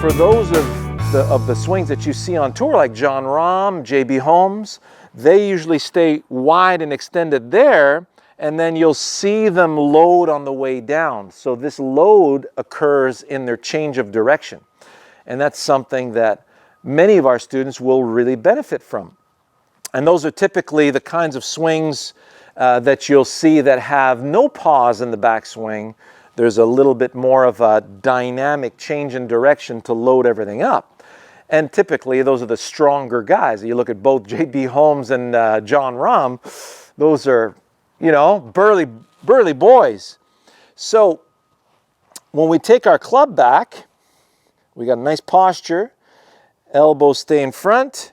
for those of the swings that you see on tour, like Jon Rahm, JB Holmes, they usually stay wide and extended there, and then you'll see them load on the way down. So this load occurs in their change of direction. And that's something that many of our students will really benefit from. And those are typically the kinds of swings that you'll see that have no pause in the backswing. There's a little bit more of a dynamic change in direction to load everything up. And typically those are the stronger guys. You look at both JB Holmes and Jon Rahm, those are, you know, burly boys. So when we take our club back, we got a nice posture, elbows stay in front.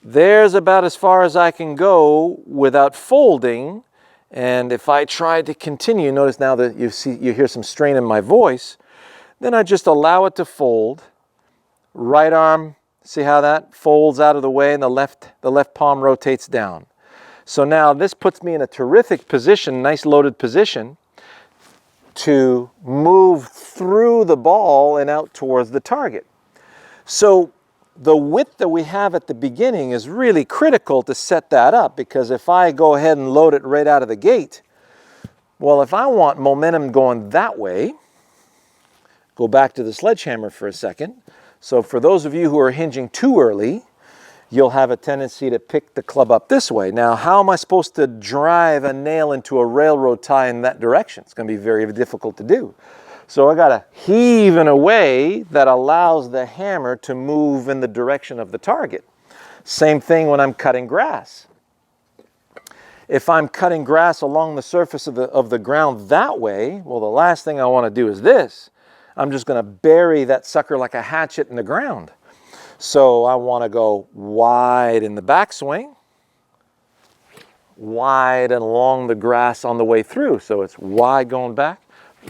There's about as far as I can go without folding. And if I try to continue, notice now that you hear some strain in my voice, then I just allow it to fold. Right arm, see how that folds out of the way and the left palm rotates down. So now this puts me in a terrific position, nice loaded position, to move through the ball and out towards the target. So the width that we have at the beginning is really critical to set that up, because if I go ahead and load it right out of the gate, well, if I want momentum going that way, go back to the sledgehammer for a second. So for those of you who are hinging too early, you'll have a tendency to pick the club up this way. Now, how am I supposed to drive a nail into a railroad tie in that direction? It's going to be very difficult to do. So I got to heave in a way that allows the hammer to move in the direction of the target. Same thing when I'm cutting grass. If I'm cutting grass along the surface of the ground that way, well, the last thing I want to do is this. I'm just going to bury that sucker like a hatchet in the ground. So I want to go wide in the backswing, wide and along the grass on the way through. So it's wide going back,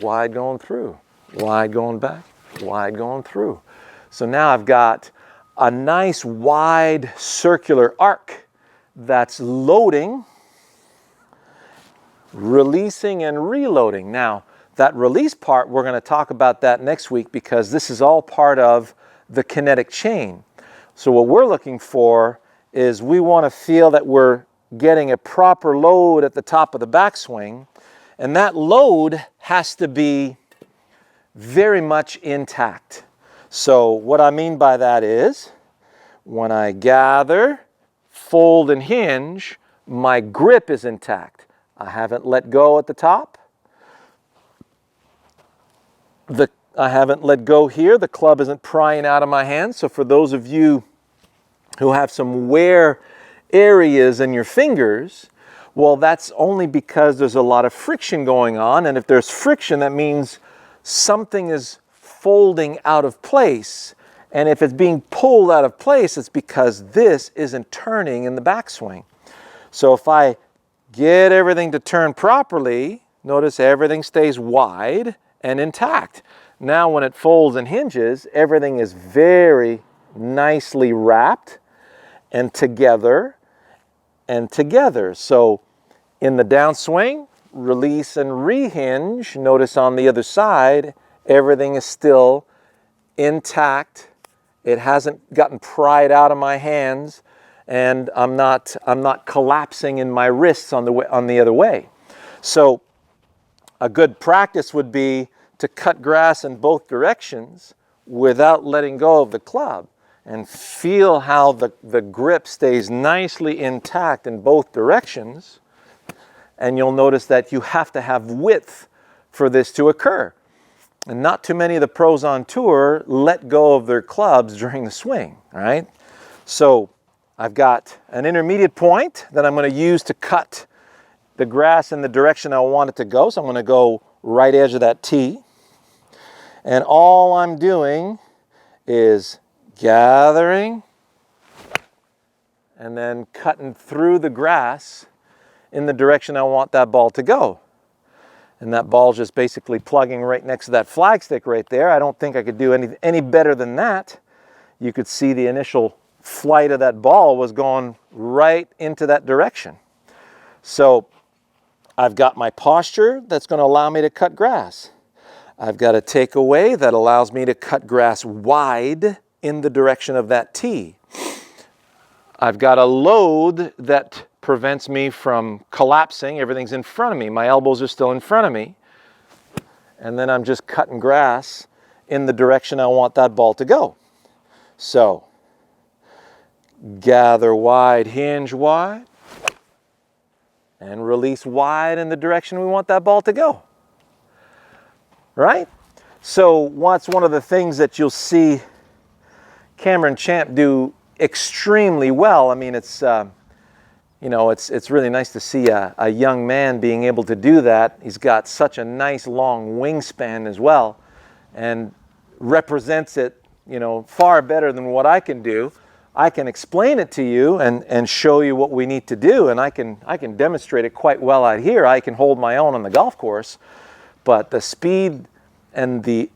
wide going through, wide going back, wide going through. So now I've got a nice wide circular arc that's loading, releasing, and reloading. Now, that release part, we're going to talk about that next week, because this is all part of the kinetic chain. So what we're looking for is we want to feel that we're getting a proper load at the top of the backswing, and that load has to be very much intact. So what I mean by that is, when I gather, fold, and hinge, my grip is intact. I haven't let go at the top. I haven't let go here. The club isn't prying out of my hand. So for those of you who have some wear areas in your fingers, well, that's only because there's a lot of friction going on. And if there's friction, that means something is folding out of place. And if it's being pulled out of place, it's because this isn't turning in the backswing. So if I get everything to turn properly, notice everything stays wide and intact. Now when it folds and hinges, everything is very nicely wrapped and together and together. So in the downswing, release and rehinge, notice on the other side, everything is still intact. It hasn't gotten pried out of my hands, and I'm not collapsing in my wrists on the other way. So a good practice would be to cut grass in both directions without letting go of the club, and feel how the grip stays nicely intact in both directions. And you'll notice that you have to have width for this to occur. And not too many of the pros on tour let go of their clubs during the swing, right? So I've got an intermediate point that I'm going to use to cut the grass in the direction I want it to go. So I'm going to go right edge of that tee. And all I'm doing is gathering and then cutting through the grass in the direction I want that ball to go. And that ball's just basically plugging right next to that flagstick right there. I don't think I could do any better than that. You could see the initial flight of that ball was going right into that direction. So I've got my posture that's going to allow me to cut grass. I've got a takeaway that allows me to cut grass wide in the direction of that tee. I've got a load that prevents me from collapsing. Everything's in front of me. My elbows are still in front of me. And then I'm just cutting grass in the direction I want that ball to go. So, gather wide, hinge wide, and release wide in the direction we want that ball to go. Right? So, what's one of the things that you'll see Cameron Champ do extremely well? I mean, it's you know, it's really nice to see a young man being able to do that. He's got such a nice long wingspan as well, and represents it, you know, far better than what I can do. I can explain it to you and show you what we need to do, and I can demonstrate it quite well out here. I can hold my own on the golf course, but the speed and the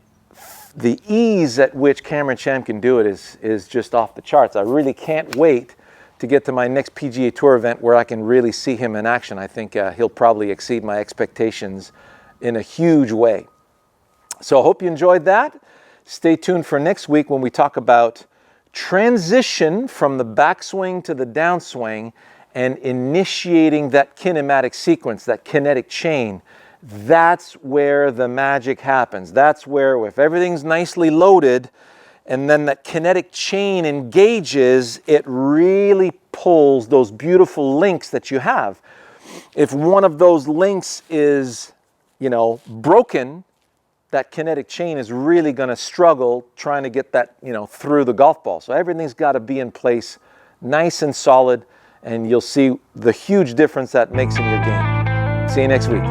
ease at which Cameron Champ can do it is just off the charts. I really can't wait to get to my next PGA Tour event where I can really see him in action. I think he'll probably exceed my expectations in a huge way. So I hope you enjoyed that. Stay tuned for next week when we talk about transition from the backswing to the downswing and initiating that kinematic sequence, that kinetic chain. That's where the magic happens. That's where, if everything's nicely loaded and then that kinetic chain engages, it really pulls those beautiful links that you have. If one of those links is, you know, broken, that kinetic chain is really going to struggle trying to get that, you know, through the golf ball. So everything's got to be in place, nice and solid, and you'll see the huge difference that makes in your game. See you next week.